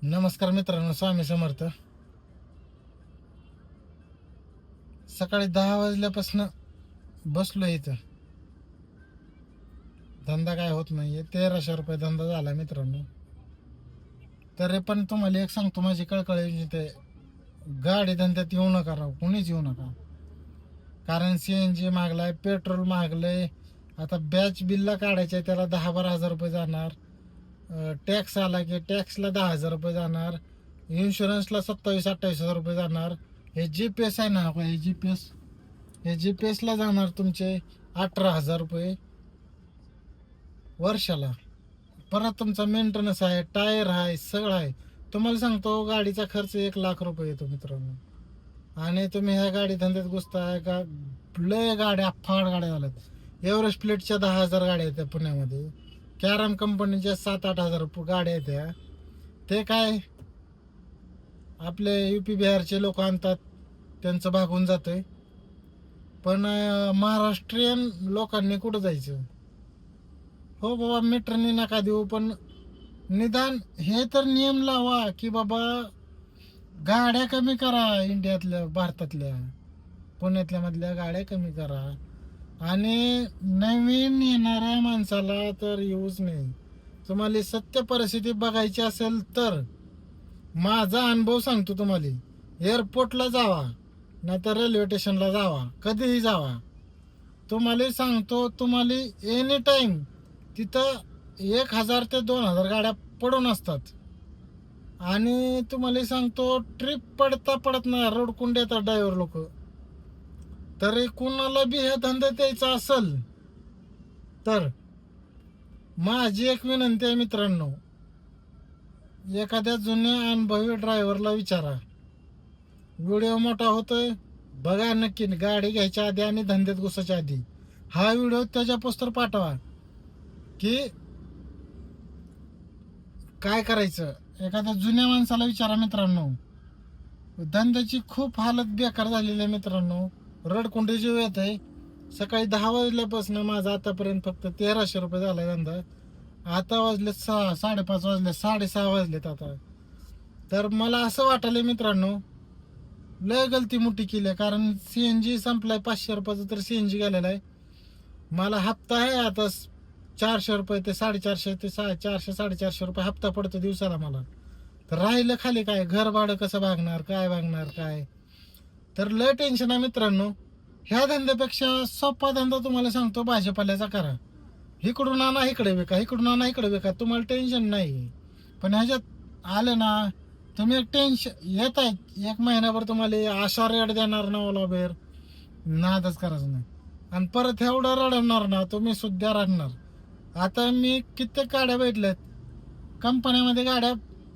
नमस्कार मित्रांनो, स्वामी समर्थ. सकाळी 10 वाजल्यापासून बसलो इथं. धंदा काय होत नाहीये. 1300 रुपये धंदा झाला मित्रांनो. तरी पण तुम्हाला एक सांगतो, माझी कळकळी ते गाडी धंद्यात येऊ नका राव, कुणीच येऊ नका. कारण CNG मागलाय, पेट्रोल मागलंय. आता बॅच बिलला काढायचे त्याला 10-12 हजार रुपये जाणार. टॅक्स आला की टॅक्सला 10 हजार रुपये जाणार. इन्शुरन्सला 27-28 हजार रुपये जाणार. हे GPS आहे ना, हे GPS ला जाणार तुमचे 18 हजार रुपये वर्षाला. परत तुमचा मेंटेनन्स आहे, टायर आहे, सगळं आहे. तुम्हाला सांगतो गाडीचा खर्च 1 लाख रुपये येतो मित्रांनो. आणि तुम्ही ह्या गाडी धंद्यात घुसताय का? लय गाड्या, फाड गाड्या झाल्यात. एव्हरेस्ट प्लेटच्या 10,000 गाड्या येत्या पुण्यामध्ये. कॅरम कंपनीच्या 7-8 हजार गाड्या येत्या. ते काय आपले UP बिहारचे लोक आणतात, त्यांचं भागून जातंय. पण महाराष्ट्रीयन लोकांनी कुठं जायचं? हो बाबा, मीटरने नका देऊ, पण निदान हे तर नियम लावा की बाबा गाड्या कमी करा. इंडियातल्या, भारतातल्या, पुण्यातल्या मधल्या गाड्या कमी करा. आणि नवीन येणाऱ्या माणसाला तर येऊच नाही. तुम्हाला सत्य परिस्थिती बघायची असेल तर माझा अनुभव सांगतो तुम्हाला. एअरपोर्टला जावा, नाहीतर रेल्वे स्टेशनला जावा, कधीही जावा. तुम्हाला सांगतो, तुम्हाला एनी टाईम तिथं 1,000 ते 2,000 गाड्या पडून असतात. आणि तुम्हाला सांगतो, ट्रिप पडता पडत नाही, रडकून देतात ड्रायव्हर लोक. तरी कुणाला बी हे धंदा द्यायचा असेल तर माझी एक विनंती आहे मित्रांनो, एखाद्या जुन्या अनुभवी ड्रायव्हरला विचारा. व्हिडिओ मोठा होतोय बघा नक्की, गाडी घ्यायच्या आधी आणि धंद्यात घुसायच्या आधी हा व्हिडिओ त्याच्या पोस्टर पाठवा की काय करायचं. एखाद्या जुन्या माणसाला विचारा मित्रांनो. धंद्याची खूप हालत बेकार झालेली आहे मित्रांनो. रडकुंडी जीव येत आहे. सकाळी 10 वाजल्यापासून माझा आतापर्यंत फक्त 1,300 रुपये झाला धंदा. आता वाजले 6, 5:30 वाजले, 6:30 वाजलेत आता. तर मला असं वाटलंय मित्रांनो, लय गलती मोठी केली आहे. कारण CNG संपलाय. 500 रुपयाचा तर CNG गेलेला आहे. मला हप्ता आहे आता 400 रुपये ते 450 ते 400-450 रुपये हप्ता पडतो दिवसाला मला. तर राहिलं खाली काय? घर भाडं कसं भागणार, काय भागणार काय? तर लय टेन्शन आहे मित्रांनो. ह्या धंद्यापेक्षा सोपा धंदा तुम्हाला सांगतो, भाजीपाल्याचा करा. इकडून आणा इकडे विका, इकडून आणा इकडे विका, तुम्हाला टेन्शन नाही. पण ह्याच्यात आलं ना, तुम्ही एक टेन्शन येत आहे. 1 महिन्याभर तुम्हाला आशा रेट देणार ना, ओला बेर नादच करायचं नाही. आणि परत एवढं रडवणार ना, तुम्ही सुद्धा रडणार. आता मी कित्येक गाड्या भेटल्यात, कंपन्यामध्ये गाड्या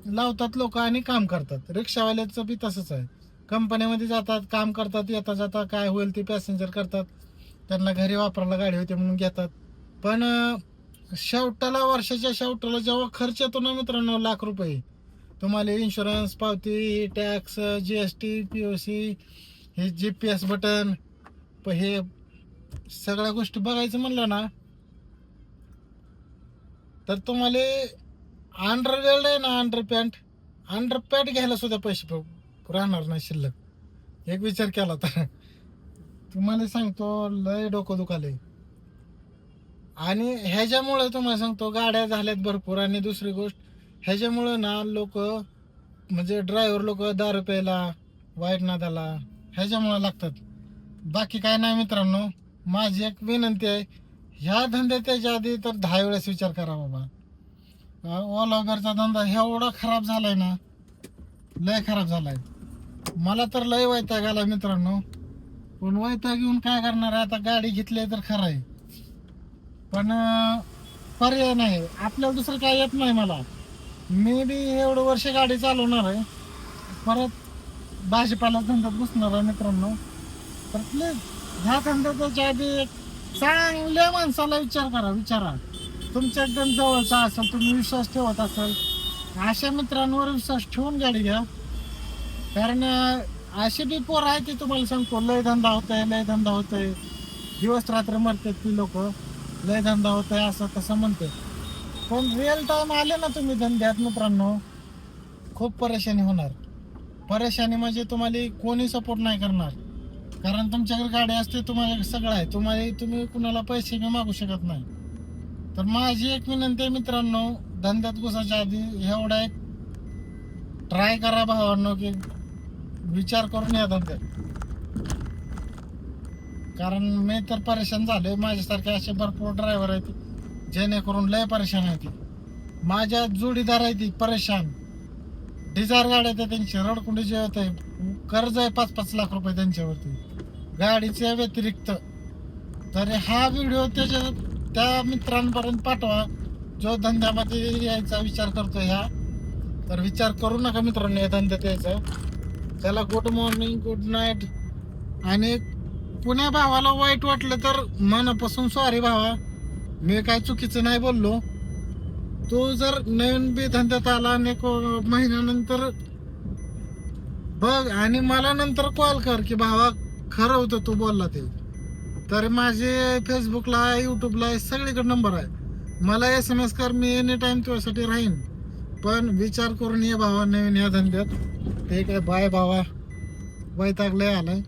लावतात लोक आणि काम करतात. रिक्षावाल्याचं बी तसंच आहे. कंपन्यामध्ये जातात, काम करतात, येता जाता काय होईल ते पॅसेंजर करतात. त्यांना घरी वापरायला गाडी होते म्हणून घेतात. पण शेवटाला, वर्षाच्या शेवटाला जेव्हा खर्च येतो ना मित्रांनो, ₹1,00,000, तुम्हाला इन्शुरन्स, पावती, टॅक्स, GST, POC, हे GPS बटन, हे सगळ्या गोष्टी बघायचं म्हणलं ना, तर तुम्हाला अंडरवेअर आहे ना, अंडरपॅन्ट घ्यायला सुद्धा पैसे राहणार नाही शिल्लक. एक विचार केला तर तुम्हाला सांगतो, लय डोकं दुखाले. आणि ह्याच्यामुळे तुम्हाला सांगतो, गाड्या झाल्यात भरपूर. आणि दुसरी गोष्ट, ह्याच्यामुळं ना लोक, म्हणजे ड्रायव्हर लोक दारू प्यायला, वाईट नादाला ह्याच्यामुळे लागतात. बाकी काय नाही मित्रांनो. माझी एक विनंती आहे, ह्या धंद्यात याच्या आधी तर 10 वेळेस विचार करा बाबा. ओला उबेरचा धंदा एवढा खराब झालाय ना, लय खराब झालाय. मला तर लय वैताग आला मित्रांनो. पण वैताग घेऊन काय करणार आहे? आता गाडी घेतली तर खरं आहे, पण पर्याय नाही. आपल्याला दुसरं काय येत नाही. मला, मी बी एवढं वर्ष गाडी चालवणार आहे, परत भाजीपाला धंद्यात घुसणार आहे मित्रांनो. तर प्लीज ह्या धंद्याच्या आधी चांगल्या माणसाला विचारा. तुमच्या एकदम जवळचा असेल, तुम्ही विश्वास ठेवत असाल, अशा मित्रांवर विश्वास ठेवून गाडी घ्या. कारण अशी बी पोर आहे ती, तुम्हाला सांगतो, लय धंदा होतोय, दिवस रात्र मरतात ती लोक, लय धंदा होतोय असं तसं म्हणते. पण रिअल टाइम आले ना तुम्ही धंद्यात मित्रांनो, खूप परेशानी होणार. परेशानी म्हणजे तुम्हाला कोणी सपोर्ट नाही करणार, कारण तुमच्याकडे गाडी असते, तुम्हाला सगळं आहे, तुम्ही कुणाला पैसे बी मागू शकत नाही. तर माझी एक विनंती आहे मित्रांनो, धंद्यात घुसायच्या आधी एवढा एक ट्राय करा भावांनो, की विचार करून या धंद्यात. कारण मी तर परेशान झालोय. माझ्यासारखे असे भरपूर ड्रायव्हर आहेत जेणेकरून लय परेशान आहे ती. माझ्या जोडीदार आहे ती परेशान. डिझायर गाड्या आहेत त्यांची, रडकुंडी जे होते, कर्ज आहे 5-5 लाख रुपये त्यांच्यावरती गाडीच्या व्यतिरिक्त. तर हा व्हिडिओ त्या मित्रांपर्यंत पाठवा जो धंद्यामध्ये यायचा विचार करतो. ह्या तर विचार करू नका मित्रांनो या धंद्यात यायचा. चला, गुड मॉर्निंग, गुड नाईट. आणि पुण्या भावाला वाईट वाटलं तर मनापासून सॉरी भावा, मी काय चुकीचं नाही बोललो. तू जर नवीन बी धंद्यात आला आणि एक महिन्यानंतर बघ आणि मला नंतर कॉल कर की भावा खरं होतं तू बोलला ते. तर माझे फेसबुकला, यूट्यूबला सगळीकडे नंबर आहे. मला SMS कर, मी एनी टाइम तुझ्यासाठी राहीन. पण विचार करून ये भावा नवीन या धंद्यात. ठीक आहे, बाय भावा, वैतागलंय आलाय.